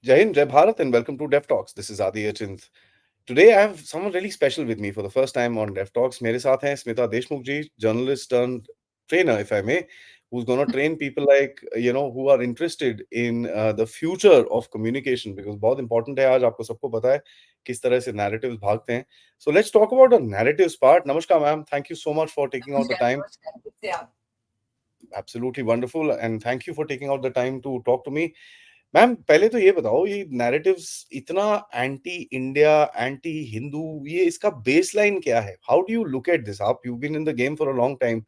Jai Hind, Jai Bharat, and welcome to Dev Talks. This is Adi Achint. Today, I have someone really special with me for the first time on Dev Talks. मेरे साथ हैं स्मिता देशमुख जी, journalist turned trainer, if I may, who's going to train people like who are interested in the future of communication because बहुत important है आज आपको सबको पता है किस तरह से narratives भागते हैं. So let's talk about the narratives part. Namaskar, ma'am. Thank you so much for taking out the नमस्कार time. नमस्कार कैसे आप। Absolutely wonderful, and thank you for taking out the time to talk to me. Ma'am पहले तो ये बताओ ये narratives इतना एंटी इंडिया एंटी हिंदू ये इसका बेसलाइन क्या है? How do you look at this? आप you been in the game for a long time.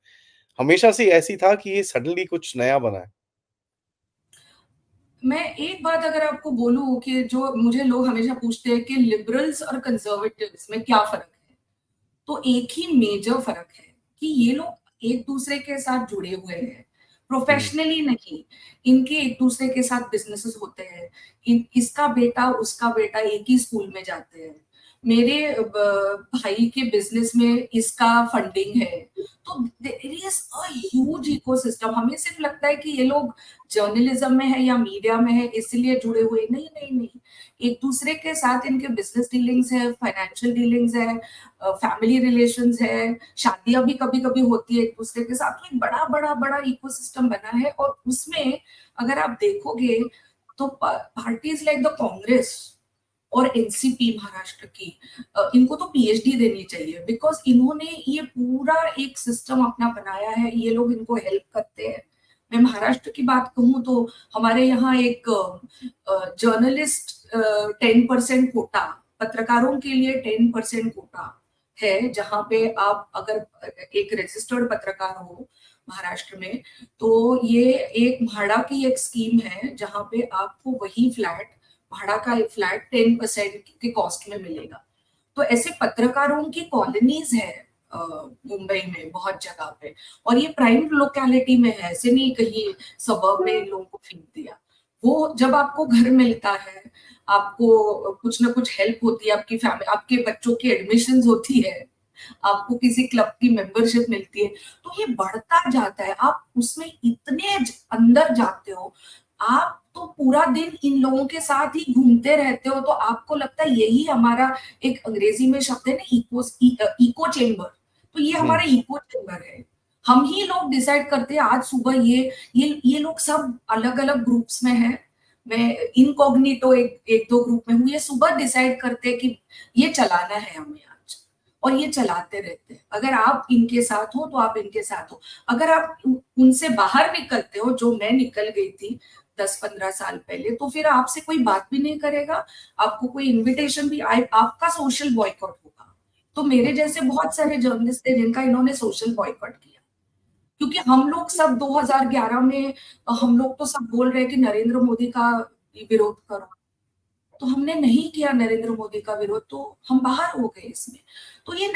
हमेशा से ऐसी था कि ये सडनली कुछ नया बना है? मैं एक बात अगर आपको बोलूं कि जो मुझे लोग हमेशा पूछते हैं कि लिबरल्स और कंजर्वेटिव्स में क्या फर्क है, तो एक ही मेजर फर्क है कि ये लोग एक दूसरे के साथ जुड़े हुए हैं, हम्म. प्रोफेशनली नहीं। इनके एक दूसरे के साथ बिजनेसेस होते हैं। इसका बेटा उसका बेटा एक ही स्कूल में जाते हैं। मेरे भाई के बिजनेस में इसका फंडिंग है। तो there is a huge ecosystem. हमें सिर्फ लगता है कि ये लोग जर्नलिज्म में है या मीडिया में है इसलिए जुड़े हुए, नहीं नहीं नहीं। एक दूसरे के साथ इनके बिजनेस डीलिंग्स है, फाइनेंशियल डीलिंग्स है, फैमिली रिलेशंस है, शादियां भी कभी कभी होती है एक दूसरे के साथ। तो एक बड़ा बड़ा बड़ा इकोसिस्टम बना है और उसमें अगर आप देखोगे तो पार्टीज लाइक द कांग्रेस और एनसीपी महाराष्ट्र की, इनको तो पीएचडी देनी चाहिए बिकॉज इन्होंने ये पूरा एक सिस्टम अपना बनाया है। ये लोग इनको हेल्प करते हैं। मैं महाराष्ट्र की बात कहूँ तो हमारे यहाँ एक जर्नलिस्ट 10% कोटा, पत्रकारों के लिए 10% कोटा है, जहाँ पे आप अगर एक रजिस्टर्ड पत्रकार हो महाराष्ट्र में, तो ये एक म्हाडा की एक स्कीम है जहाँ पे आपको वही फ्लैट, भाड़ा का एक फ्लैट 10% के कॉस्ट में मिलेगा। तो ऐसे पत्रकारों की कॉलोनीज है मुंबई में बहुत जगह पे। और ये प्राइम लोकेलिटी में है, ऐसे नहीं कहीं सबर्ब में इन लोगों को फेंक दिया। वो जब आपको घर मिलता है, आपको कुछ ना कुछ हेल्प होती है, आपकी फैमिली, आपके बच्चों की एडमिशन होती है, आपको किसी क्लब की मेंबरशिप मिलती है, तो ये बढ़ता जाता है। आप उसमें इतने अंदर जाते हो, आप तो पूरा दिन इन लोगों के साथ ही घूमते रहते हो, तो आपको लगता है यही हमारा, एक अंग्रेजी में शब्द है ना इको चेम्बर, तो ये हमारा हम्म. इको चेम्बर है। हम ही लोग डिसाइड करते हैं। आज सुबह ये लोग सब अलग अलग ग्रुप्स में है। मैं इनकॉग्निटो एक एक दो ग्रुप में हूँ। ये सुबह डिसाइड करते हैं कि ये चलाना है हमें आज, और ये चलाते रहते हैं। अगर आप इनके साथ हो तो आप इनके साथ हो। अगर आप उनसे बाहर निकलते हो, जो मैं निकल गई थी 10-15 साल पहले, तो फिर आपसे कोई बात भी नहीं करेगा, आपको कोई इनविटेशन भी आपका सोशल बॉयकॉट होगा। तो मेरे जैसे बहुत सारे जर्नलिस्ट थे जिनका इन्होंने सोशल बॉयकॉट किया, क्योंकि हम लोग सब 2011 में, हम लोग तो सब बोल रहे हैं कि नरेंद्र मोदी का विरोध करो, तो हमने नहीं किया नरेंद्र मोदी का विरोध, तो हम बाहर हो गए इसमें। तो ये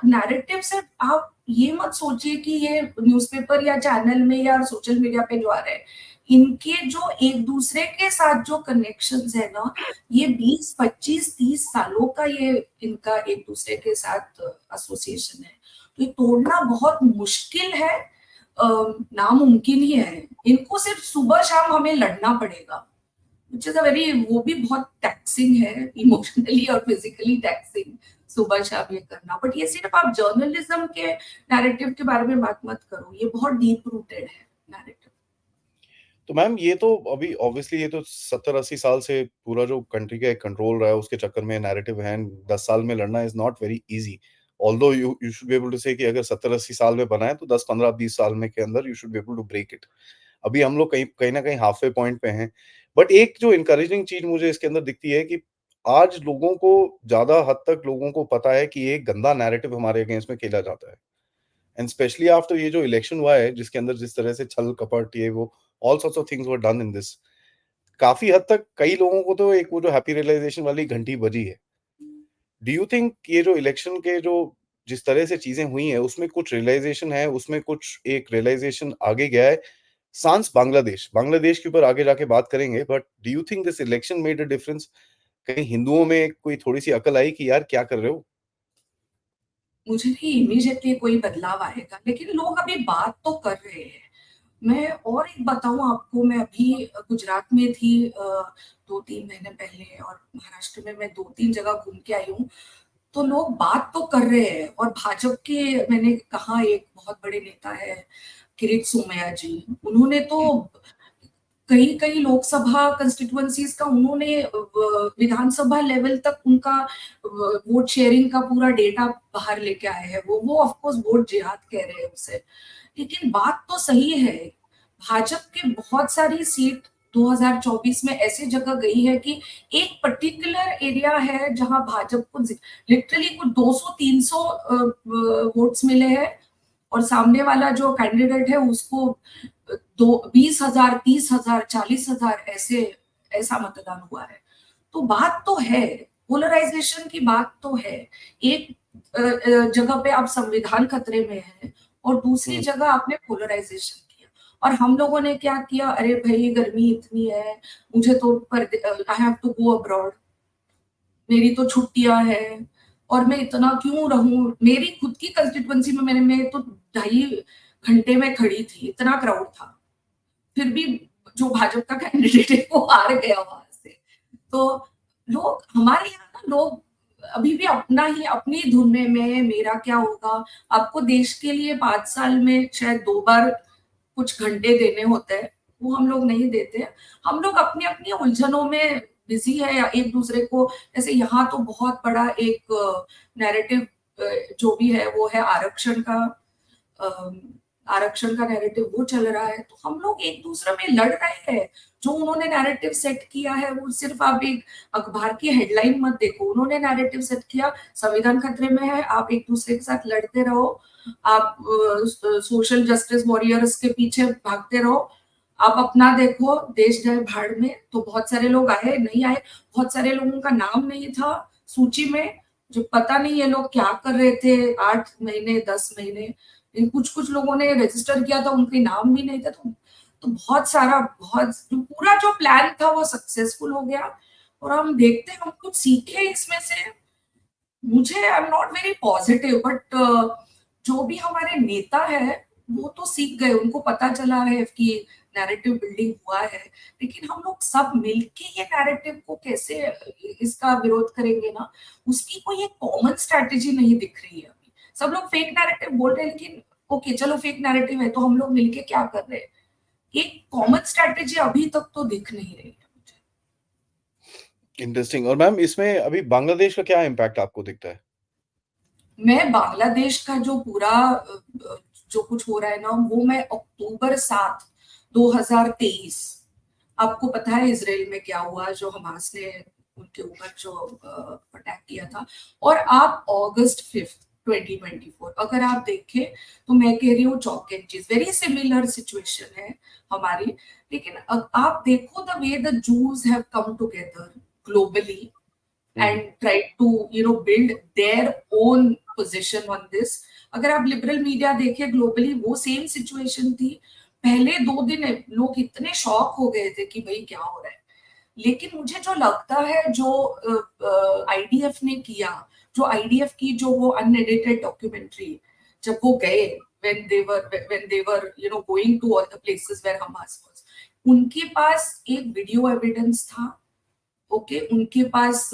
नैरेटिव से आप ये मत सोचिए कि ये न्यूज़पेपर या चैनल में या सोशल मीडिया पे जो आ रहे हैं, इनके जो एक दूसरे के साथ जो कनेक्शंस है ना, ये 20-25-30 सालों का ये इनका एक दूसरे के साथ एसोसिएशन है। तो ये तोड़ना बहुत मुश्किल है, नामुमकिन ही है। इनको सिर्फ सुबह शाम हमें लड़ना पड़ेगा, which is a very, वो भी बहुत टैक्सिंग है, इमोशनली और फिजिकली टैक्सिंग सुबह शाम ये करना। बट ये सिर्फ आप जर्नलिज्म के नैरेटिव के बारे में बात मत करो, ये बहुत डीप रूटेड है नैरेटिव। तो मैम ये तो अभी ऑब्वियसली ये तो 70-80 साल से पूरा जो कंट्री का एक कंट्रोल रहा है उसके चक्कर में नैरेटिव है. 10 साल में लड़ना is not very easy. Although you you should be able to say कि अगर 70-80 साल में बना है तो 10-15-20 साल में के अंदर you should be able to break it. अभी हम लोग कहीं कहीं ना कहीं हाफ वे पॉइंट पे हैं. बट एक जो इनकरेजिंग चीज मुझे इसके अंदर दिखती है कि आज लोगों को ज्यादा हद तक लोगों को पता है कि ये गंदा नैरेटिव हमारे अगेंस्ट में खेला जाता है. एंड स्पेशली आफ्टर ये जो इलेक्शन हुआ है जिसके अंदर जिस तरह से छल कपट ये वो all sorts of things were done in this. काफी हद तक कई लोगों को तो एक वो जो हैप्पी रियलाइजेशन वाली घंटी बजी है. डू यू थिंक ये जो इलेक्शन के जो जिस तरह से चीजें हुई हैं उसमें कुछ रियलाइजेशन है, उसमें कुछ एक रियलाइजेशन आगे गया है? सांस बांग्लादेश बांग्लादेश के ऊपर आगे जाके बात करेंगे, but do you think this election made a difference? कहीं हिंदुओं में कोई थोड़ी सी अकल आई कि यार क्या कर रहे हो? मुझे नहीं इमीडिएटली कोई बदलाव आएगा, लेकिन लोग अभी बात तो कर रहे हैं। मैं और एक बताऊँ आपको, मैं अभी गुजरात में थी 2-3 महीने पहले, और महाराष्ट्र में मैं 2-3 जगह घूम के आई हूँ। तो लोग बात तो कर रहे हैं, और भाजपा के, मैंने कहा, एक बहुत बड़े नेता है किरीट सोमैया जी, उन्होंने तो हुँ, कई कई लोकसभा कंस्टिट्यूएंसीज का उन्होंने विधानसभा लेवल तक उनका वोट शेयरिंग का पूरा डेटा बाहर लेके आए हैं। वो ऑफ कोर्स वोट जिहाद कह रहे हैं उसे, लेकिन बात तो सही है। भाजपा के बहुत सारी सीट 2024 में ऐसे जगह गई है कि एक पर्टिकुलर एरिया है जहां भाजपा को लिटरली कुछ 200-300 वोट्स मिले हैं, और सामने वाला जो कैंडिडेट है उसको दो 20,000, 30,000, 40,000 ऐसे, ऐसा मतदान हुआ है। तो बात तो है, पोलराइजेशन की बात तो है। एक जगह पे आप संविधान खतरे में है, और दूसरी हुँ। जगह आपने पोलराइजेशन किया। और हम लोगों ने क्या किया, अरे भाई गर्मी इतनी है, मुझे तो I have to go abroad, मेरी तो छुट्टियां हैं, और मैं इतना क्यों रहूं। मेरी खुद की कंस्टिट्यूएंसी में मैं तो 2.5 घंटे में खड़ी थी, इतना क्राउड था, फिर भी जो भाजपा का कैंडिडेट है वो हार गया वहां से। तो लोग हमारे यहाँ ना, लोग अभी भी अपना ही, अपनी धुन में, मैं मेरा क्या होगा। आपको देश के लिए 5 साल में शायद 2 बार कुछ घंटे देने होते हैं, वो हम लोग नहीं देते। हम लोग अपनी अपनी उलझनों में बिजी है, या एक दूसरे को, जैसे यहाँ तो बहुत बड़ा एक नैरेटिव जो भी है वो है आरक्षण का। अम, आरक्षण का नैरेटिव वो चल रहा है, तो हम लोग एक दूसरे में लड़ रहे हैं। जो उन्होंने नैरेटिव सेट किया है वो सिर्फ आप एक अखबार की हेडलाइन मत देखो, उन्होंने नैरेटिव सेट किया, संविधान खतरे में है, आप एक दूसरे के साथ लड़ते रहो, आप सोशल जस्टिस वॉरियर्स के पीछे भागते रहो, आप अपना देखो, देश जाए भाड़ में। तो बहुत सारे लोग आए, नहीं आए, बहुत सारे लोगों का नाम नहीं था सूची में, जो पता नहीं ये लोग क्या कर रहे थे 8 महीने, 10 महीने। इन कुछ कुछ लोगों ने रजिस्टर किया था, उनके नाम भी नहीं थे। तो बहुत सारा, बहुत जो पूरा जो प्लान था वो सक्सेसफुल हो गया। और हम देखते हैं, हम कुछ सीखे इसमें से। मुझे, I am not very positive, but जो भी हमारे नेता है वो तो सीख गए, उनको पता चला है कि नैरेटिव बिल्डिंग हुआ है। लेकिन हम लोग सब मिलके ये नैरेटिव को कैसे इसका विरोध करेंगे ना, उसकी कोई एक कॉमन स्ट्रैटेजी नहीं दिख रही है अभी। सब लोग फेक नैरेटिव बोल रहे हैं, लेकिन ओके चलो फेक नैरेटिव है तो हम लोग मिलके क्या कर रहे हैं, एक कॉमन स्ट्रैटेजी अभी तक तो दिख नहीं रही है मुझे। इंटरेस्टिंग। और मैम इसमें अभी बांग्लादेश का क्या इम्पैक्ट आपको दिखता है? मैं बांग्लादेश का जो पूरा जो कुछ हो रहा है ना, वो मैं अक्टूबर 7, 2023, आपको पता है इसराइल में क्या हुआ, जो हमास ने उनके ऊपर जो अटैक किया था। और आप अगस्त 5, 2024 अगर आप देखें, तो मैं कह रही हूँ चौक एंड चीज, वेरी सिमिलर सिचुएशन है हमारी। लेकिन आप देखो the way the juice have come together globally hmm, and try to build their own position on this। अगर आप लिबरल मीडिया देखें ग्लोबली, वो सेम सिचुएशन थी। पहले 2 दिन लोग इतने शॉक हो गए थे कि भाई क्या हो रहा है। लेकिन मुझे जो लगता है, जो आईडीएफ ने किया, जो आईडीएफ की जो वो अनएडिटेड डॉक्यूमेंट्री, जब वो गए, when they were going to all the places where Hamas was, उनके पास एक वीडियो एविडेंस था। ओके, उनके पास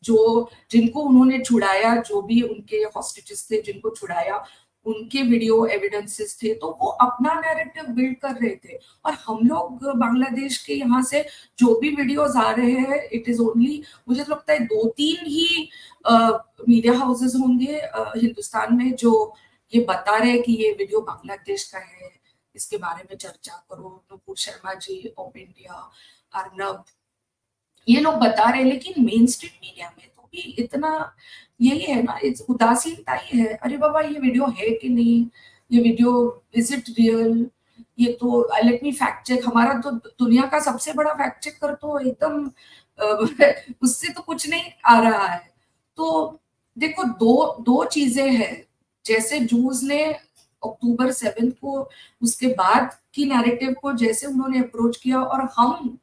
जो जिनको उन्होंने छुड़ाया, जो भी उनके हॉस्टेजेस थे जिनको छुड़ाया, उनके वीडियो एविडेंसेस थे, तो वो अपना नैरेटिव बिल्ड कर रहे थे। और हम लोग बांग्लादेश के यहाँ से जो भी वीडियोस आ रहे हैं, इट इज ओनली, मुझे तो लगता है 2-3 ही मीडिया हाउसेस होंगे हिंदुस्तान में जो ये बता रहे हैं कि ये वीडियो बांग्लादेश का है, इसके बारे में चर्चा करो। नुपुर शर्मा जी, ऑफ इंडिया, अर्नब, ये लोग बता रहे हैं। लेकिन मेन स्ट्रीम मीडिया में तो भी इतना यही है ना, इस उदासीनता ही है। अरे बाबा, ये वीडियो है कि नहीं, ये वीडियो इज इट रियल, ये तो लेट मी फैक्ट चेक। हमारा तो दुनिया का सबसे बड़ा फैक्ट चेकर तो एकदम अ, उससे तो कुछ नहीं आ रहा है। तो देखो, दो दो चीजें हैं। जैसे जूस ने अक्टूबर 7 को, उसके बाद की नैरेटिव को जैसे उन्होंने अप्रोच किया, और हम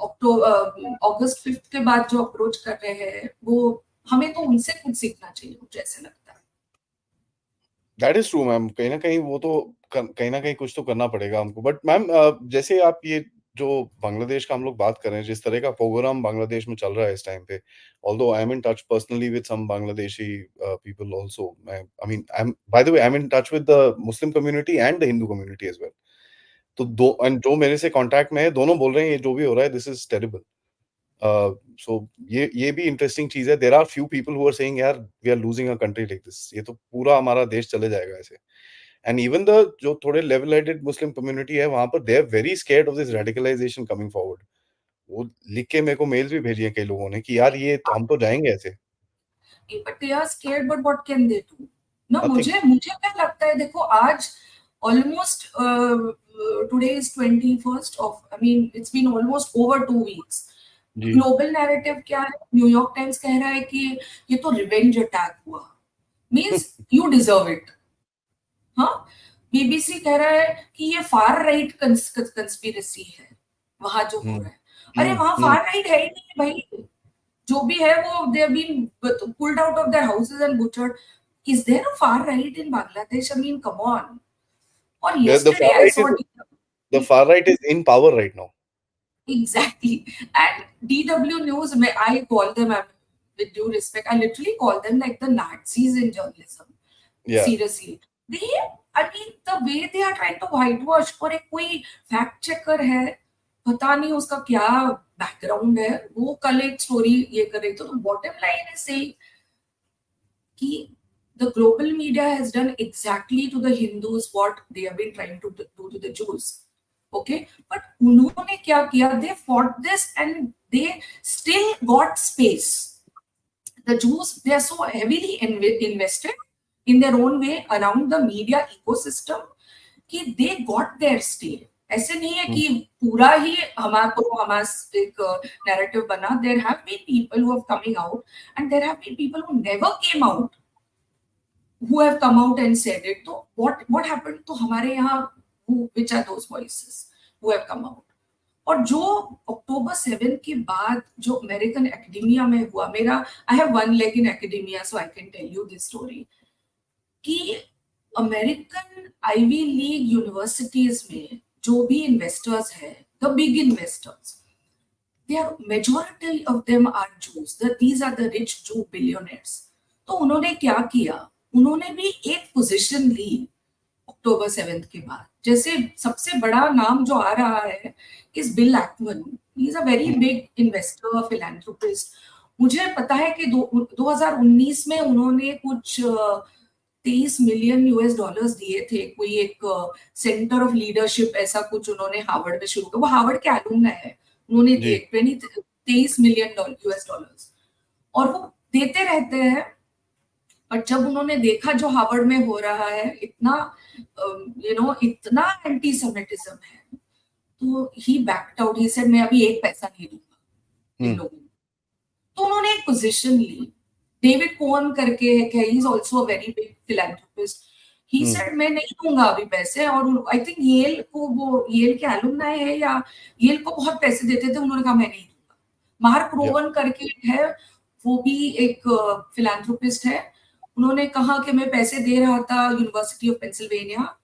अगस्त 5 के बाद जो अप्रोच कर रहे हैं, वो हमें तो उनसे कुछ सीखना चाहिए, मुझे ऐसे लगता है। दैट इज ट्रू मैम, कहीं ना कहीं वो तो कहीं ना कहीं कुछ तो करना पड़ेगा हमको। बट मैम जैसे आप ये जो बांग्लादेश का हम लोग बात कर रहे हैं, जिस तरह का प्रोग्राम बांग्लादेश में चल रहा है इस टाइम पे, although I am in touch personally with some Bangladeshi people also, मैं I mean I am by the way I am in touch with the Muslim community and the Hindu community as well. तो दो and जो मेरे से contact में है, दोनों बोल रहे हैं ये जो भी हो रहा है दिस इज टेरिबल। सो ये भी इंटरेस्टिंग चीज है। There are few people who are saying यार we are losing a country like this, ये तो पूरा हमारा देश चले जाएगा ऐसे। एंड इवन द जो थोड़े लेवल हेडेड मुस्लिम कम्युनिटी है वहां पर, they are very scared of this radicalisation coming forward. वो लिख के मेरे को मेल्स भी भेजी है कई लोगों ने कि यार ये तो हम तो जाएंगे ऐसे। But they are scared, but what can they do ना। नथिंग। मुझे मुझे क्या लगता है, देखो आज almost today is 21st of, I mean it's been almost over 2 weeks. जी। ग्लोबल नैरेटिव क्या है? न्यूयॉर्क टाइम्स कह रहा है कि ये तो रिवेंज अटैक हुआ, मींस यू डिजर्व इट। हाँ, बीबीसी कह रहा है कि ये फार राइट कंस्पिरेसी है वहां जो हो हम्म। रहा है। अरे वहां हम्म। फार राइट है ही नहीं भाई, जो भी है वो they have been pulled out of their houses and butchered. Is there a far right in Bangladesh? I mean, come on. Or The yesterday far I right saw is the far right is in power right now. exactly. And DW News, I call them, with due respect, I literally call them like the Nazis in journalism. Yeah. Seriously. They, I mean, the way they are trying to whitewash, और एक कोई fact checker है, पता नहीं उसका क्या background है, वो कल एक स्टोरी ये कर रही थी। तो बॉटम लाइन है से कि the global media has done exactly to the Hindus what they have been trying to do to the Jews. Okay, but उन्होंने क्या किया? They fought this and they still got space. The Jews, they are so heavily invested in their own way around the media ecosystem कि they got their stay. ऐसे नहीं है कि पूरा ही हमारा एक narrative बना. There have been people who have coming out and there have been people who never came out who have come out and said it. So what happened to हमारे यहाँ, which are those voices who have come out? और जो अक्टूबर 7 के बाद जो American academia में हुआ, मेरा I have one leg in academia so I can tell you this story कि अमेरिकन आईवी लीग यूनिवर्सिटीज में जो भी इन्वेस्टर्स है, the big investors, they are majority of them are Jews, that these are the rich Jew billionaires. तो उन्होंने क्या किया? उन्होंने भी एक पोजीशन ली अक्टूबर 7 के बाद। जैसे सबसे बड़ा नाम जो आ रहा है is Bill Ackman, he is a very big investor, philanthropist. मुझे पता है कि 2019 में उन्होंने कुछ 23 मिलियन US डॉलर्स दिए थे, कोई एक सेंटर ऑफ लीडरशिप ऐसा कुछ उन्होंने हार्वर्ड में शुरू किया। वो हार्वर्ड के एलुमनाई है, उन्होंने जी। दिए 23 मिलियन US डॉलर्स और वो देते रहते हैं। पर जब उन्होंने देखा जो हार्वर्ड में हो रहा है, इतना इतना एंटी सेमिटिज्म है, तो ही बैक्ड आउट। ही सेड मैं अभी एक पैसा नहीं दूंगा इन लोगों को। तो उन्होंने एक पोजीशन ली। डेविड कोहन करके है, he is also a very big philanthropist. He said मैं नहीं दूंगा अभी पैसे। और आई थिंक येल को, वो येल के एलुमनाई है या येल को बहुत पैसे देते थे, उन्होंने कहा मैं नहीं दूंगा। Mark Yeah. रोवन करके है, वो भी एक फिलैंथ्रोपिस्ट है। उन्होंने कहा कि मैं पैसे दे रहा था यूनिवर्सिटी ऑफ पेंसिल्वेनिया,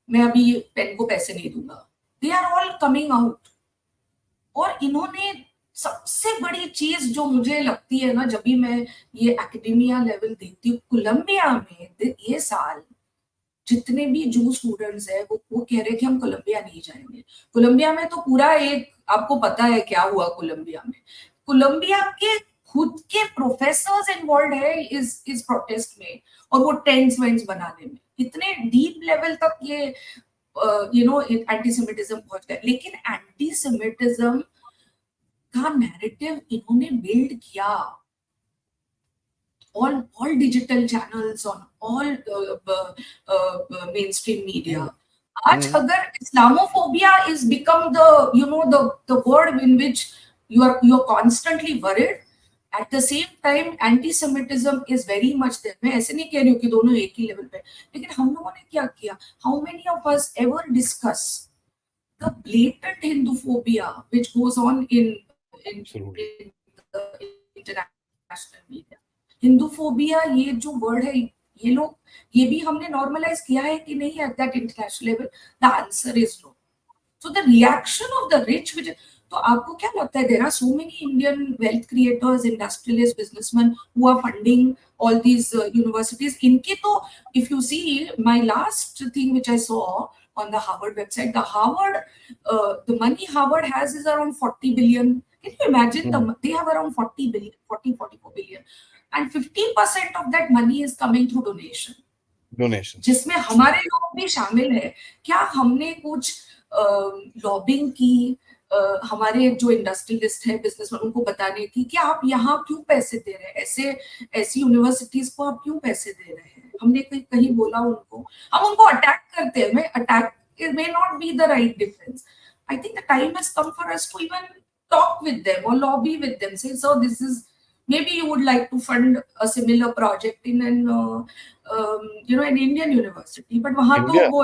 मैं अभी पेन को पैसे नहीं दूंगा। They are all coming out. और इन्होंने सबसे बड़ी चीज जो मुझे लगती है ना, जब भी मैं ये एकेडमिया लेवल देखती हूँ, कोलंबिया में ये साल जितने भी जू स्टूडेंट्स है वो कह रहे हैं कि हम कोलंबिया नहीं जाएंगे। कोलंबिया में तो पूरा एक, आपको पता है क्या हुआ कोलंबिया में? कोलंबिया के खुद के प्रोफेसर्स इन्वॉल्व है इस प्रोटेस्ट में, और वो टेंट्स वेंट्स बनाने में। इतने डीप लेवल तक ये एंटीसेमिटिज्म पहुंच गया। लेकिन एंटीसेमिटिज्म का नैरेटिव इन्होंने बिल्ड किया all digital channels, on all mainstream media. आज अगर Islamophobia is become the word in which you're constantly worried, at the same time anti-Semitism is very much there. मैं ऐसे नहीं कह रही हूँ कि दोनों एक ही लेवल पे, लेकिन हम लोगों ने क्या किया? How many of us ever discuss the blatant Hinduphobia which goes on in Absolutely. the international media? Hinduphobia ये जो वर्ड है, ये लोग, ये भी हमने नॉर्मलाइज किया है कि नहीं at that international level? The answer is no. So the reaction of the rich, which, तो आपको क्या लगता है, there are so many Indian wealth creators, industrialists, businessmen who are funding all these universities. इनके तो, if you see my last thing which I saw on the Harvard website, the Harvard, the money Harvard has is around 40 billion. Can you imagine? They have around 40 billion, 44 billion, and 15% of that money is coming through donation, Donations. जिसमें हमारे लोग भी शामिल है. क्या हमने कुछ lobbying की हमारे जो इंडस्ट्रियलिस्ट है, बिजनेसमैन, उनको बताने की कि आप यहाँ क्यों पैसे दे रहे हैं, ऐसे ऐसी यूनिवर्सिटीज को आप क्यों पैसे दे रहे हैं? हमने कहीं बोला उनको? हम उनको अटैक करते हैं. मैं attack may not be the right defense. I think the time has come for us to even talk with them or lobby with them. Say, so this is, maybe you would like to fund a similar project in an an Indian university, but वहाँ तो India. वो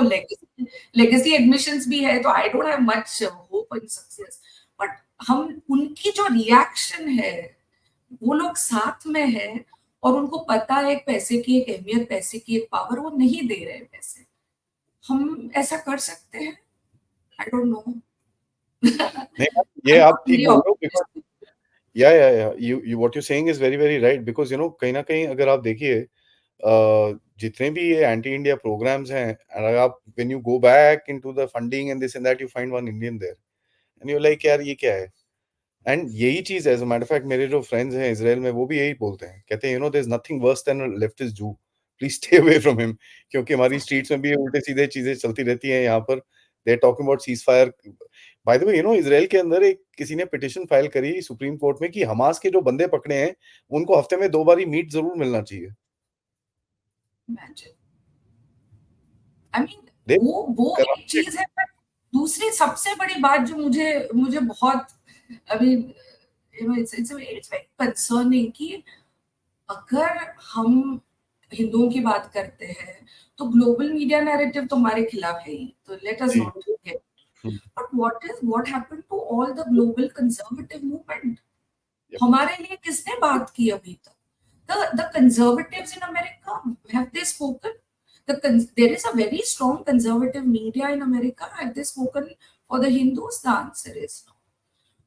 legacy admissions भी है, तो I don't have much hope in success. But हम, उनकी जो reaction है, वो लोग साथ में है और उनको पता है पैसे की एक अहमियत, पैसे की एक पावर, वो नहीं दे रहे पैसे. हम ऐसा कर सकते हैं? I don't know. नहीं, ये I'm आप not ठीक very बोल रहे हो, because optimistic. you what you're saying is very very right, because कहीं ना कहीं अगर आप देखिए जितने भी ये एंटी इंडिया प्रोग्राम्स हैं, अगर आप when you go back into the funding and this and that, you find one Indian there and you like यार ये क्या है. एंड यही चीज है, as a matter of fact मेरे जो फ्रेंड्स हैं इसराइल में, वो भी यही बोलते हैं, कहते हैं there is nothing worse than leftist Jew, please stay away from him, क्योंकि हमारी स्ट्रीट्स में भी उल्टे सीधे चीजें चलती रहती हैं यहाँ पर. They are talking about ceasefire. By the way Israel के अंदर एक किसी ने पिटिशन फाइल करी सुप्रीम कोर्ट में कि हमास के जो बंदे पकड़े हैं उनको हफ्ते में 2 बारी मीट जरूर मिलना चाहिए. Imagine. I mean, दे वो एक करप्टेड. चीज है, पर दूसरी सबसे बड़ी बात जो मुझे मुझे बहुत, I mean, it's very concerning कि अगर हम हिंदुओं की बात करते हैं तो ग्लोबल मीडिया नैरेटिव तो हमारे खिलाफ है ही, तो लेट अस जी. Not get. But what happened to all the global conservative movement? Yep. हमारे लिए किसने बात की अभी तक? The conservatives in America, have they spoken? There is a very strong conservative media in America. Have they spoken for the Hindus? The answer is no.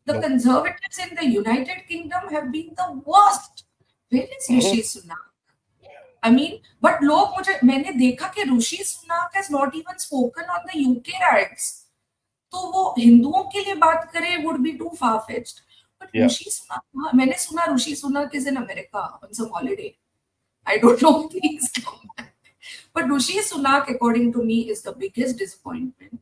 The No. conservatives in the United Kingdom have been the worst. Where is Rishi Sunak? I mean, but मैंने देखा कि ऋषि Sunak has not even spoken on the UK riots. तो वो हिंदुओं के लिए बात करे would be too far-fetched. But Yeah. ऋषि सुनाक, मैंने सुना ऋषि Sunak is in America on some holiday. I don't know if he's come back. But Rishi Sunak, according to me, is the biggest disappointment.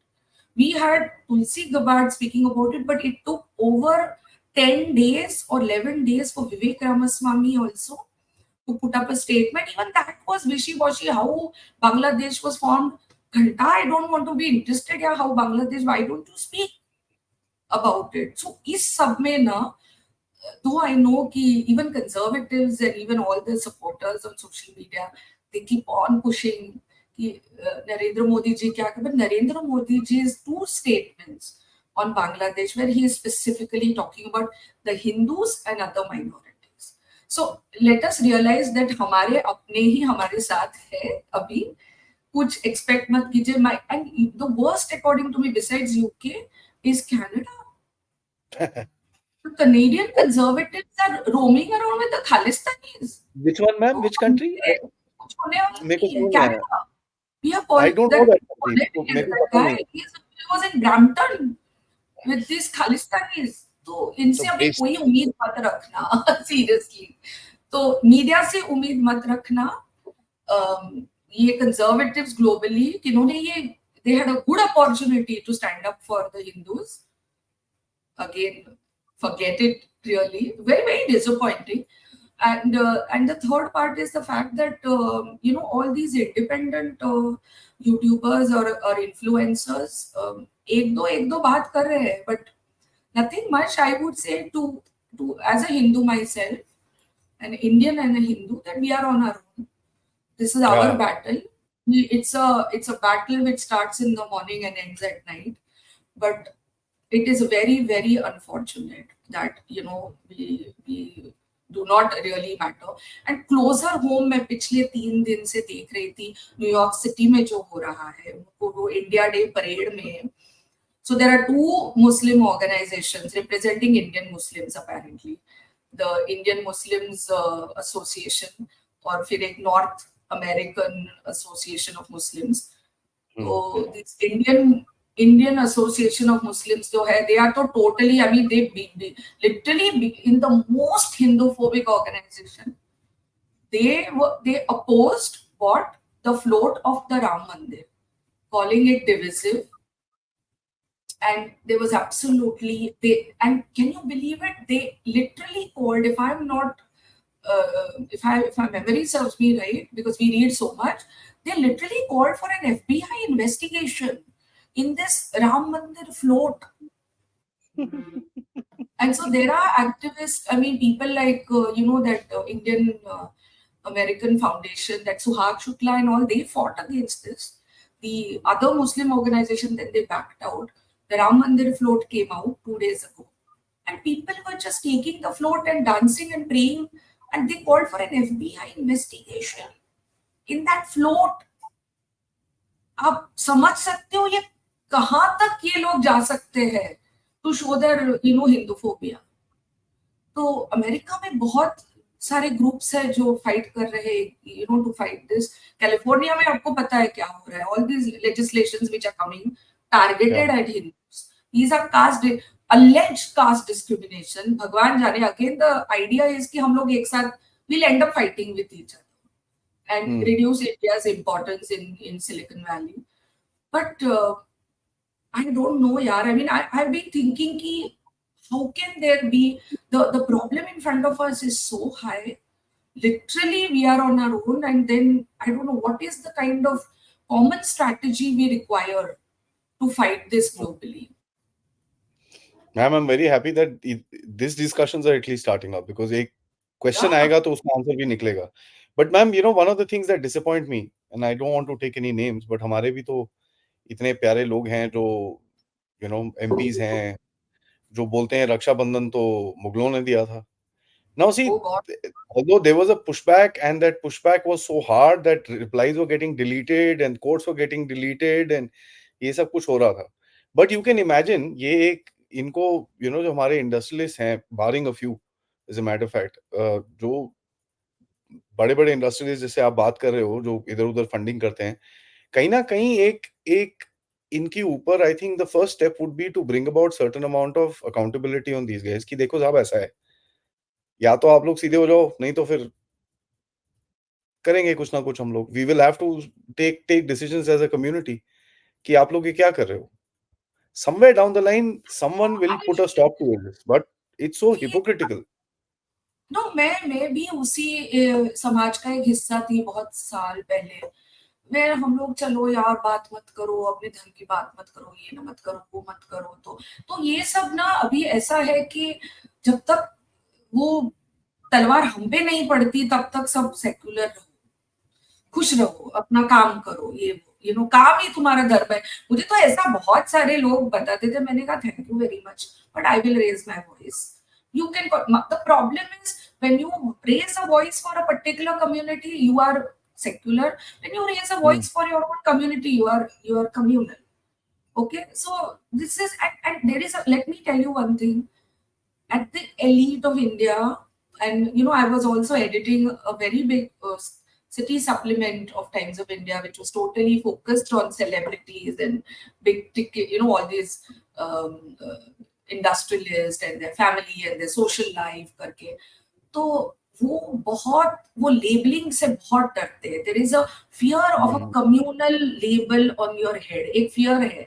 We had Tulsi Gabbard speaking about it, but it took over 10 days or 11 days for Vivek Ramaswamy also to put up a statement. Even that was wishy-washy. How Bangladesh was formed, Ghanta, I don't want to be interested. Yeah, how Bangladesh? Why don't you speak about it? So, इस सब में ना, though I know कि even conservatives and even all the supporters on social media, they keep on pushing कि Narendra Modi ji क्या कर, but Narendra Modi ji's two statements on Bangladesh where he is specifically talking about the Hindus and other minorities. So let us realize that हमारे अपने ही हमारे साथ है अभी, कुछ expect मत कीजिए. And the worst according to me besides UK is Canada. The Canadian conservatives are roaming around with the Khalistanis. Which one, ma'am? Which country? कुछ होने वाला मेरे को नहीं है. समझ में आया. Canada. We have I don't know that country. तो मेरे को that पता guy. नहीं. He was in Brampton with these Khalistanis. तो इनसे तो अभी कोई उम्मीद मत रखना सीरियसली. तो मीडिया से उम्मीद मत रखना. ये conservatives globally, जिन्होंने ये, they had a good opportunity to stand up for the Hindus. Again, forget it, really. Very, very disappointing. And the third part is the fact that all these independent YouTubers or influencers एक दो बात कर रहे हैं, but nothing much. I would say to as a Hindu myself, an Indian and a Hindu, that we are on our own. This is our Yeah. battle. It's a battle which starts in the morning and ends at night. But it is very, very unfortunate that we do not really matter. And closer home मैं पिछले 3 दिन से देख रही थी New York city में जो हो रहा है, उनको वो इंडिया डे परेड में, so there are two Muslim organizations representing Indian Muslims apparently, the Indian Muslims Association और फिर एक North American Association of Muslims. So this Indian Association of Muslims जो है, they are तो totally, I mean they literally in the most Hinduphobic organization. They opposed what the float of the Ram Mandir, calling it divisive. And there was absolutely and can you believe it? They literally called, if I'm not if my memory serves me right, because we read so much, they literally called for an FBI investigation in this Ram Mandir float. And so there are activists, I mean, people like, that Indian American Foundation, that Suhag Shukla and all, they fought against this. The other Muslim organization, then they backed out. The Ram Mandir float came out 2 days ago. And people were just taking the float and dancing and praying. And they called for an FBI investigation in that float. आप समझ सकते हो ये कहां तक ये लोग जा सकते हैं टू शो देयर हिंदूफोबिया. तो अमेरिका में बहुत सारे ग्रुप्स है जो फाइट कर रहे हैं टू फाइट दिस. कैलिफोर्निया में आपको पता है क्या हो रहा है. All these legislations which are coming targeted at Hindus. These are caste alleged caste discrimination. भगवान जाने. Again the idea is कि हम लोग एक साथ we'll end up fighting with each other and reduce India's importance in Silicon Valley. But I don't know, yaar. I mean, I've been thinking ki how can there be the problem in front of us is so high. Literally, we are on our own, and then I don't know what is the kind of common strategy we require to fight this globally. Ma'am, I'm very happy that these discussions are at least starting up, because एक question आएगा तो उसका answer भी निकलेगा. But ma'am, one of the things that disappoint me, and I don't want to take any names, but हमारे भी तो इतने प्यारे लोग हैं जो MPs हैं जो बोलते हैं रक्षाबंधन तो मुगलों ने दिया था. Now see, although there was a pushback, and that pushback was so hard that replies were getting deleted and quotes were getting deleted and ये सब कुछ हो रहा था. But you can imagine ये एक इनको जो हमारे इंडस्ट्रियलिस्ट हैं, barring a few as a matter of fact, जो बड़े-बड़े इंडस्ट्रियलिस्ट जिससे आप बात कर रहे हो, जो इधर-उधर फंडिंग करते हैं, कहीं ना कहीं एक इनके ऊपर I think the first step would be to bring about certain amount of accountability on these guys कि देखो साहब ऐसा है, या तो आप लोग सीधे हो जाओ, नहीं तो फिर करेंगे कुछ ना कुछ हम लोग. We will have to take decisions as a community कि आप लोग ये क्या कर रहे हो. Somewhere down the line, someone will put a stop to this, but it's so hypocritical. No, मैं भी उसी समाज का एक हिस्सा थी बहुत साल पहले. मैं हम लोग चलो यार बात मत करो, अपने धर्म की बात मत करो, ये ना मत करो, वो मत करो. तो ये सब ना अभी ऐसा है कि जब तक वो तलवार हम पे नहीं पड़ती तब तक सब सेक्युलर रहो, खुश रहो, अपना काम करो. ये काम ही तुम्हारा धर्म है. मुझे तो ऐसा बहुत सारे लोग बताते थे. मैंने कहा thank you very much, but I will raise my voice. You can. The problem is when you raise a voice for a particular community, you are secular. When you raise a voice for your own community, you are communal. Okay, so this is and there is let me tell you one thing. At the elite of India, and I was also editing a very big city supplement of Times of India, which was totally focused on celebrities and big ticket, all these industrialists and their family and their social life करके. तो वो labelling से बहुत डरते हैं. There is a fear of a communal label on your head. एक fear है,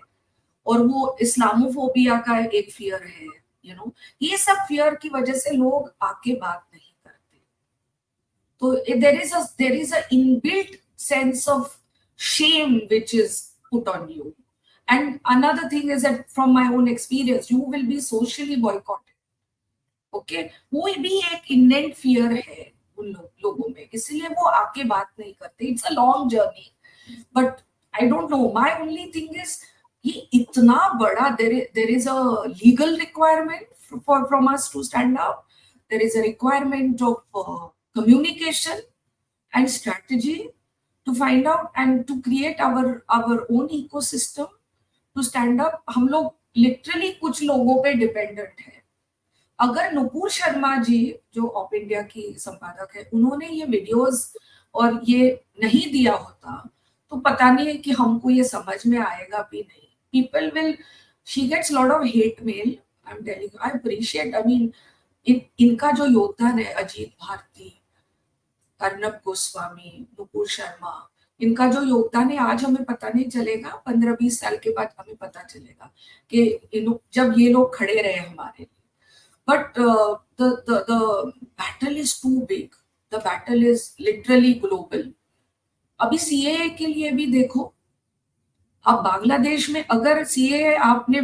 और वो इस्लामोफोबिया का एक fear है. ये सब fear की वजह से लोग आके बात नहीं करते. तो there is a inbuilt sense of shame which is put on you. And another thing is that from my own experience, you will be socially boycotted. Okay, वो भी एक innate fear है उन लोगों में, इसलिए वो आके बात नहीं करते. It's a long journey, but I don't know. My only thing is ये इतना बड़ा there is a legal requirement from us to stand up. there is a requirement of communication and strategy to find out and to create our own ecosystem to stand up. हम लोग literally कुछ लोगों पे dependent है. अगर नुपुर शर्मा जी जो of India की संपादक है उन्होंने ये वीडियोस और ये नहीं दिया होता तो पता नहीं है कि हमको ये समझ में आएगा भी नहीं. People will she gets lot of hate mail. I am telling I appreciate. आई मीन इनका जो योगदान है अजीत भारती, अर्नब गोस्वामी, नुपुर शर्मा, इनका जो योगदान है आज हमें पता नहीं चलेगा. 15-20 साल के बाद हमें पता चलेगा कि जब ये लोग खड़े रहे हमारे लिए. But the battle is too big. The battle is literally global. अभी सीएए के लिए भी देखो. अब बांग्लादेश में अगर सीएए आपने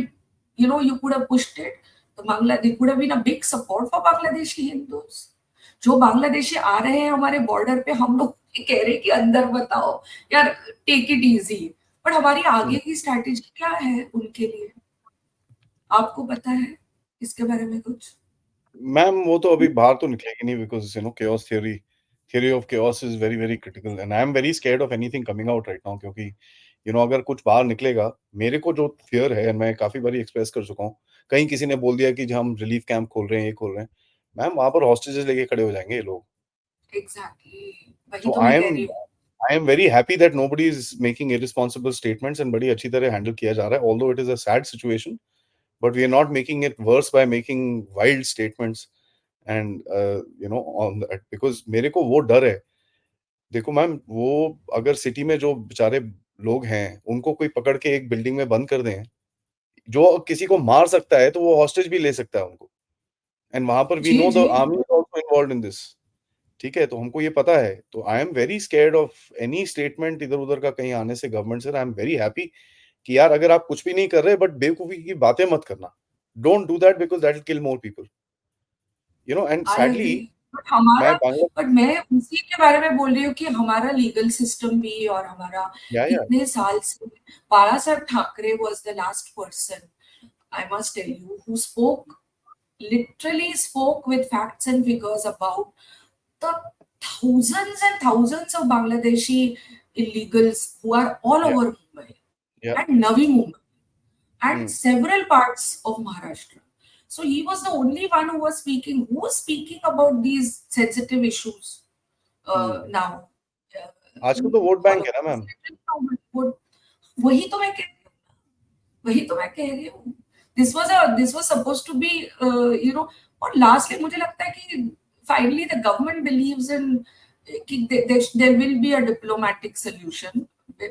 you could have pushed it. तो Bangladesh could have been a big support for Bangladeshi Hindus. जो बांग्लादेशी आ रहे हैं हमारे बॉर्डर पे हम लोग कह रहे कि अंदर बताओ यार, टेक इट इजी. पर हमारी आगे की स्ट्रैटेजी क्या है उनके लिए, आपको पता है इसके बारे में कुछ? मैम वो तो अभी बाहर तो निकलेगी नहीं because chaos theory of chaos is very very critical and I am very scared of anything coming out right now क्योंकि अगर कुछ बाहर निकलेगा, मेरे को जो फियर है मैं काफी बारी एक्सप्रेस कर चुका हूँ. कहीं किसी ने बोल दिया कि हम रिलीफ कैंप खोल रहे हैं, ये खोल रहे हैं. मैम वहां पर हॉस्टेजेस लेके खड़े हो जाएंगे ये लोग. एग्जैक्टली, वही So तो मैं कह रही हूँ. I am very happy that nobody is making irresponsible statements and बड़ी अच्छी तरह हैंडल किया जा रहा है. Although it is a sad situation, but we are not making it worse by making wild statements and on that because मेरे को वो डर है. देखो मैम, वो अगर सिटी में जो बेचारे लोग हैं उनको कोई पकड़ के एक बिल्डिंग में बंद कर दें, जो किसी को मार सकता है तो वो हॉस्टेज भी ले सकता है उनको. एंड वहां पर वी जी नो द जी. Army is also involved in this. ठीक है, तो हमको ये पता है. तो I am very scared of any statement इधर उधर का कहीं आने से गवर्नमेंट से. आई एम वेरी हैप्पी कि यार अगर आप कुछ भी नहीं कर रहे बट बेवकूफी की बातें मत करना. Don't do that because that will kill more people. And I sadly agree. But हमारा, मैं बांग्ला बट मैं उसी के बारे में बोल रही हूँ कि हमारा लीगल सिस्टम भी और हमारा या इतने साल से Bala Saheb Thackeray was the last person, I must tell you, who spoke, literally spoke with facts and figures about the thousands and thousands of Bangladeshi illegals who are all या over Mumbai या and Navi Mumbai and hmm several parts of Maharashtra. So he was the only one who was speaking about these sensitive issues hmm now. आजकल तो vote All bank of है ना us ma'am. literally वही तो मैं कह रही हूँ. वही तो मैं कह रही हूँ. This was supposed to be और lastly मुझे लगता है कि finally the government believes in कि there will be a diplomatic solution.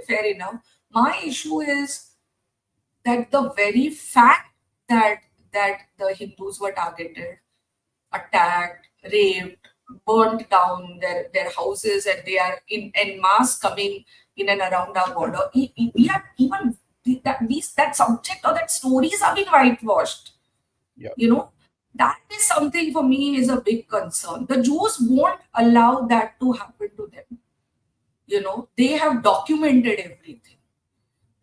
Fair enough. My issue is that the very fact that the Hindus were targeted, attacked, raped, burnt down their houses, and they are in mass coming in and around our border. We are even that subject or that stories are being whitewashed. या You know, that is something for me is a big concern. The Jews won't allow that to happen to them. They have documented everything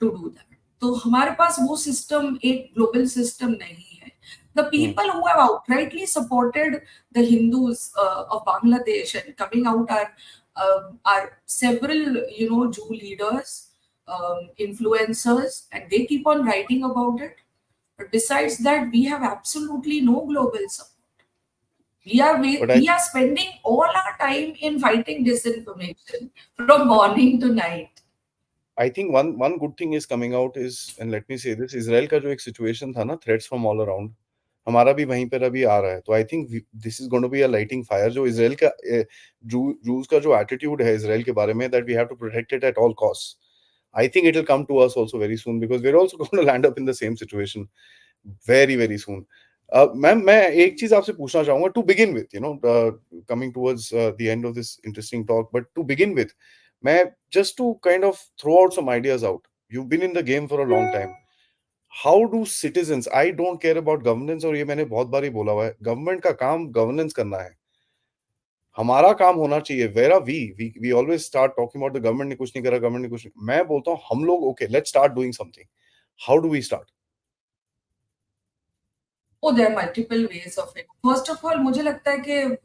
to do that. तो हमारे पास वो system एक global system नहीं है. The people who have outrightly supported the Hindus of Bangladesh and coming out are several Jew leaders, influencers, and they keep on writing about it. But besides that, we have absolutely no global support. But I We are spending all our time in fighting disinformation from morning to night. I think one good thing is coming out is and let me से this. Israel का जो एक situation था ना, threats from all around, हमारा भी वहीं पर अभी आ रहा है. तो I think this is going to be a lighting fire. जो इजराइल का जूस का जो एटीट्यूड है इजराइल के बारे में, that we have to protect it at all cost. I think it will come to us also very soon because we are also going to land up in the same situation very very soon. Ma'am मैं एक चीज आपसे पूछना चाहूंगा to begin with, coming towards the end of this interesting talk, but to begin with, मैं just to kind of throw out some ideas out. You've been in the game for a long time. How do citizens, I don't care about governance, और ये मैंने बहुत बार ही बोला हुआ है, government का काम गवर्नेंस करना है. हमारा काम होना चाहिए. Where are we always start talking about the government ने कुछ नहीं करा, गवर्नमेंट ने कुछ नहीं. मैं बोलता हूँ हम लोग okay, let's start doing something. How do we start? Oh, there are multiple ways of it. First of all, मुझे लगता है कि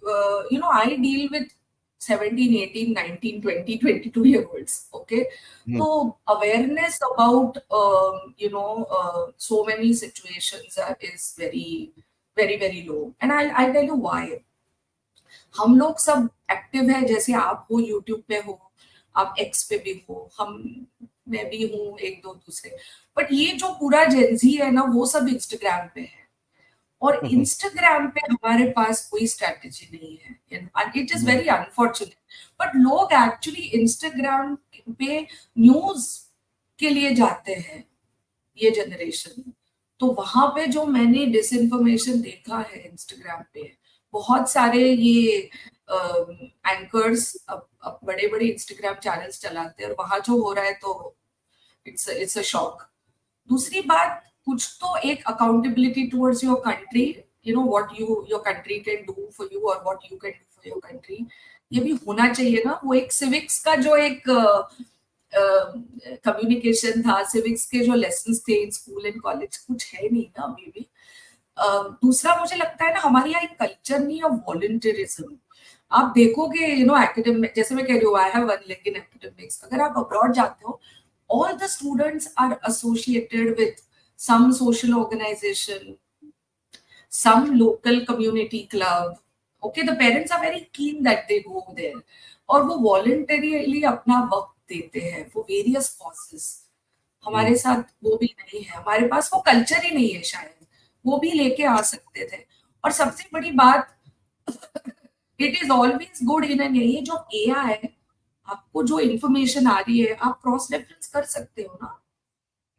I deal with 17, 18, 19, 20, 22 year olds. Okay, Hmm. so awareness about so many situations is very very very low. And I'll tell you why. हम लोग सब active है, जैसे आप हो यूट्यूब पे हो, आप एक्स पे भी हो, हम मैं भी हूँ, एक दो दूसरे, बट ये जो पूरा जेंजी है ना, वो सब इंस्टाग्राम पे है। और Mhm. इंस्टाग्राम पे हमारे पास कोई स्ट्रैटेजी नहीं है, it is Mhm. Very unfortunate. But लोग एक्चुअली इंस्टाग्राम पे न्यूज के लिए जाते हैं, ये जनरेशन। तो वहां पे जो मैंने डिसइंफॉर्मेशन देखा है इंस्टाग्राम पे, बहुत सारे ये एंकर्स अब बड़े बड़े इंस्टाग्राम चैनल्स चलाते हैं, और वहां जो हो रहा है तो इट्स अ शॉक। दूसरी बात, कुछ तो एक accountability towards your country, what your country can do for you और what you can do for your country, ये भी होना चाहिए ना। वो एक सिविक्स का जो एक कम्युनिकेशन था, सिविक्स के जो लेसन्स थे इन स्कूल एंड कॉलेज, कुछ है नहीं ना अभी भी। दूसरा मुझे लगता है ना, हमारे यहाँ एक कल्चर नहीं है वॉलंटियरिज्म। आप देखोगे एकेडमिक, जैसे मैं कह रही हूँ, आई have one leg in academics. अगर आप अब्रॉड जाते हो, all the students are associated with some social organization, some local community club. Okay, the parents are very keen that they go there, और वो voluntarily अपना वक्त देते हैं for various causes. हमारे Mhm. साथ वो भी नहीं है, हमारे पास वो कल्चर ही नहीं है शायद, वो भी लेके आ सकते थे। और सबसे बड़ी बात, it is always good in an ये जो एआई है, आपको जो इंफॉर्मेशन आ रही है, आप क्रॉस रेफरेंस कर सकते हो ना।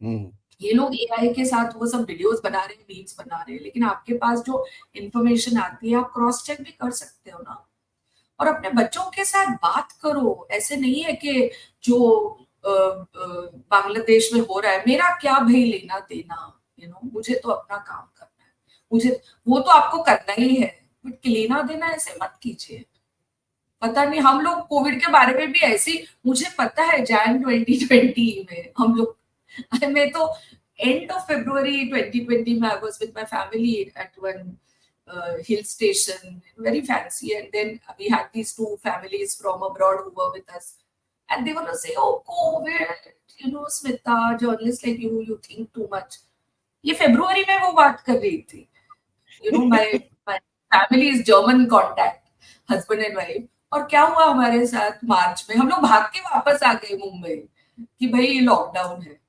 Mhm. ये लोग एआई के साथ वो सब वीडियोस बना रहे हैं, मीम्स बना रहे हैं, लेकिन आपके पास जो इंफॉर्मेशन आती है, आप क्रॉस चेक भी कर सकते हो ना। और अपने बच्चों के साथ बात करो। ऐसे नहीं है कि जो बांग्लादेश में हो रहा है, मेरा क्या भाई लेना देना, मुझे तो अपना काम करना है, मुझे वो तो आपको करना ही है, बट लेना देना ऐसे मत कीजिए। पता नहीं, हम लोग कोविड के बारे में भी ऐसी, मुझे पता है जैन 2020 में हम लोग, मैं तो एंड ऑफ February 2020 में I was with my family at one hill station, very fancy, and then we had these two families from abroad who were with us, and they were to say, "Oh, COVID, Smita, journalist like you think too much." ये फरवरी में वो बात कर रही थी। My family is German contact, husband and wife। और क्या हुआ हमारे साथ मार्च में, हम लोग भाग के वापस आ गए मुंबई कि भाई लॉकडाउन है।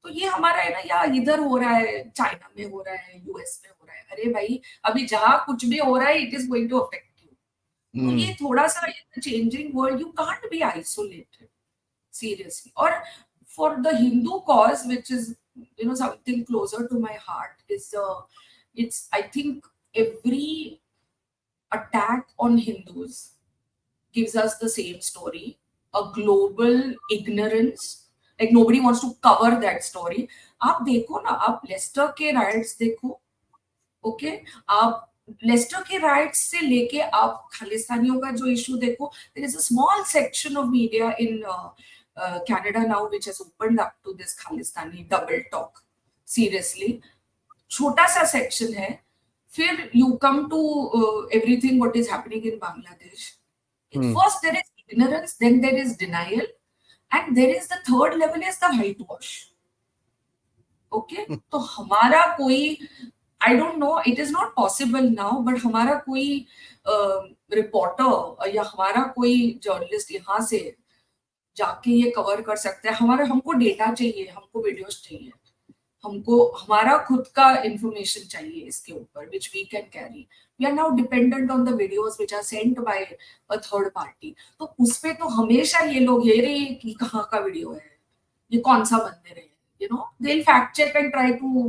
तो ये हमारा है ना, या इधर हो रहा है, चाइना में हो रहा है, यूएस में हो रहा है, अरे भाई अभी जहां कुछ भी हो रहा है, it is going to affect you. तो ये Mhm. थोड़ा सा changing world, you can't be isolated seriously। Or for the Hindu cause, which is something closer to my heart, is it's, I think, every attack on Hindus gives us the same story, a global ignorance, like nobody wants to cover that story। आप देखो ना, आप Lester के rights देखो, okay, आप Lester के rights से लेके आप खालिस्तानियों का जो इशू देखो, there is a small section of media in Canada now which has opened up to this Khalistani double talk, seriously छोटा सा सेक्शन है। फिर you come to everything what is happening in Bangladesh. Mhm. First there is ignorance, then there is denial, and there is the third level is the whitewash। Okay, तो हमारा कोई, I don't know, it is not possible now, but हमारा कोई reporter या हमारा कोई journalist यहाँ से जाके ये कवर कर सकता है। हमारा, हमको डेटा चाहिए, हमको वीडियोस चाहिए, हमको हमारा खुद का इंफॉर्मेशन चाहिए इसके ऊपर, which we can carry. We are now dependent on the videos which are sent by a third party. तो उसपे तो हमेशा ये लोग ये रहे कि कहाँ का वीडियो है, ये कौन सा मंदिर है, they fact check and try to,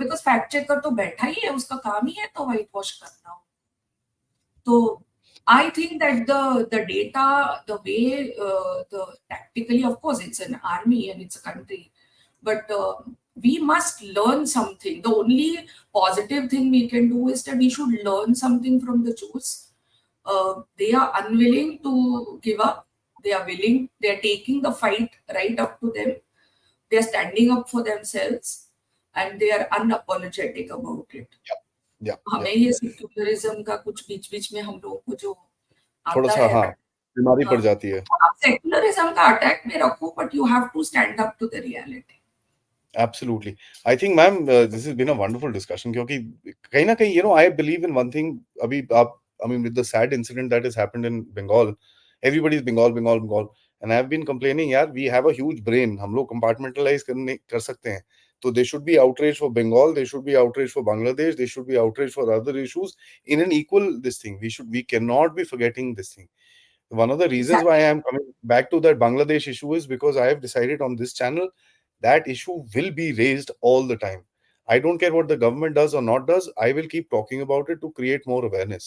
because fact checker तो बैठा ही है, उसका काम ही है तो व्हाइट वॉश करना। So I think that the data, the way the tactically, of course, it's an army and it's a country, but we must learn something. The only positive thing we can do is that we should learn something from the Jews. They are unwilling to give up. They are willing. They are taking the fight right up to them. They are standing up for themselves, and they are unapologetic about it. या हमें ये secularism का कुछ बीच-बीच में हम लोग को जो आता थोड़ा-सा है हाँ, बीमारी हाँ, पड़ जाती है। तो आप सेक्युलरिज्म का अटैक में रखो but you have to stand up to the reality. Absolutely. I think, ma'am, this has been a wonderful discussion क्योंकि कहीं न कहीं, I believe in one thing. अभी आप, I mean, with the sad incident that has happened in Bengal, everybody's Bengal, Bengal, Bengal, and I've been complaining, यार, we have a huge brain. हम लोग compartmentalize कर सकते हैं. So there should be outrage for Bengal, there should be outrage for Bangladesh, there should be outrage for other issues in an equal this thing. We cannot be forgetting this thing. One of the reasons why I exactly. am coming back to that Bangladesh issue is because I have decided on this channel that issue will be raised all the time. I don't care what the government does or not does. I will keep talking about it to create more awareness.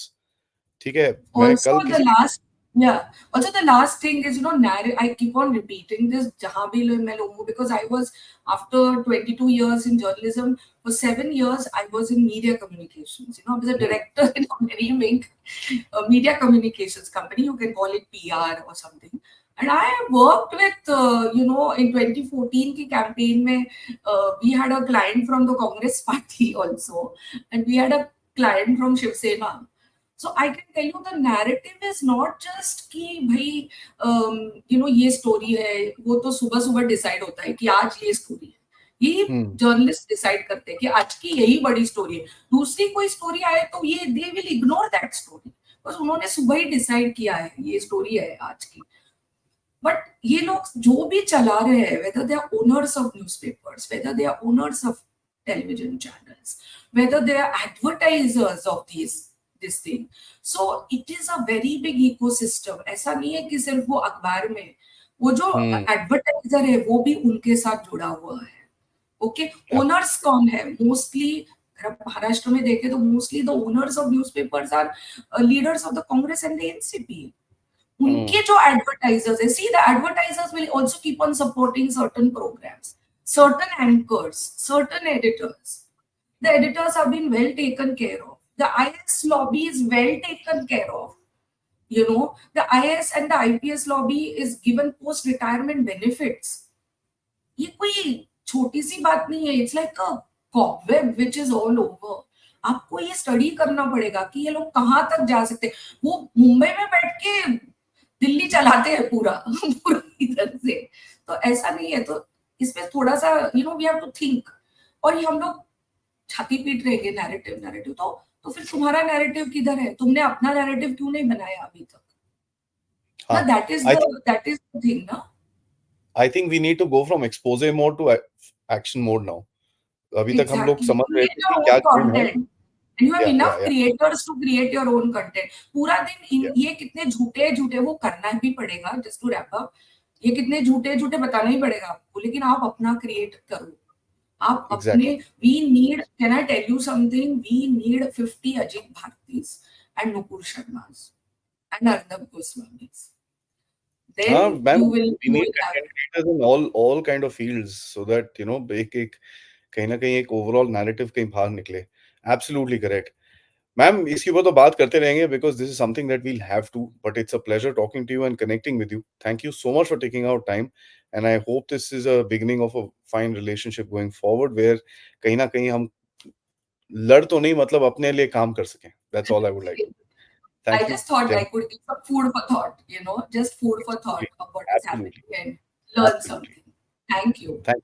ठीक है, मैं Also कल the किसी last yeah, also the last thing is, I keep on repeating this जहाँ भी मैं लोगों को, because I was, after 22 years in journalism, for 7 years I was in media communications. I was a director in a very big media communications company. You can call it PR or something. And I worked with, in 2014 की campaign में, we had a client from the Congress party also, and we had a client from Shiv Sena. So I can tell you the narrative is not just कि भाई ये story है, वो तो सुबह सुबह डिसाइड होता है कि आज ये स्टोरी है, ये जर्नलिस्ट डिसाइड करते हैं कि आज की यही बड़ी स्टोरी है, दूसरी कोई स्टोरी आए तो ये they will ignore that story, बस उन्होंने सुबह ही डिसाइड किया है ये स्टोरी है आज की। बट ये लोग जो भी चला रहे हैं, whether they are owners of newspapers, whether they are owners of television channels, whether they are advertisers of this thing, so it is a very big ecosystem. ऐसा नहीं है कि सिर्फ वो अखबार में, वो जो एडवर्टाइजर है वो भी उनके साथ जुड़ा हुआ है। ओके, ओनर्स कौन है? मोस्टली अगर आप महाराष्ट्र में देखें तो mostly the owners of newspapers are leaders of the Congress and the NCP. उनके जो एडवर्टाइजर्स है, see the advertisers will also keep on supporting certain programmes, certain anchors, certain editors. The editors have been well taken care of. The IAS lobby is well taken care of. The IAS and the IPS lobby is given post-retirement benefits. ये कोई छोटी सी बात नहीं है। It's like a cobweb which is all over. आपको ये study करना पड़ेगा कि ये लोग कहाँ तक जा सकते हैं। वो मुंबई में बैठ के दिल्ली चलाते हैं पूरा पूरा इधर से। तो ऐसा नहीं है। तो इसमें थोड़ा सा वी हैव टू थिंक। और ये हम लोग छाती पीट रहेंगे नैरेटिव नैरेटिव। तो फिर तुम्हारा नैरेटिव किधर है? तुमने अपना नैरेटिव क्यों नहीं बनाया अभी तक? ना हाँ, दैट इज द थिंग ना। I think we need to go from expose mode to action mode now. अभी तक हम लोग Exactly. समझ रहे Create थे your कि own क्या गेम है। content. And you have enough या creators to create your own content. पूरा दिन ये कितने झूठे झूठे वो करना भी पड़ेगा, just to wrap up. ये कितने झूठे झूठे बताना ही पड़ेगा आपको, लेकिन आप अपना क्रिएट करो। आप अपने exactly. we need, can I tell you something? We need 50 Ajit Bhartis and Nupur Sharmas and Arnab Goswamis. हाँ Then ma'am, we you need will have content creators in all kind of fields so that एक एक कहीं ना कहीं एक overall narrative कहीं बाहर निकले। Absolutely correct ma'am. इसके ऊपर तो बात करते रहेंगे because this is something that we'll have to, but it's a pleasure talking to you and connecting with you. Thank you so much for taking out time and I hope this is a beginning of a fine relationship going forward where कहीं ना कहीं हम लड़ तो नहीं, मतलब अपने लिए काम कर सकें। That's all I would like. I thank you. just thought जय I could give some food for thought, just food for thought of what is absolutely happening and learn absolutely. something. Thank you. Thank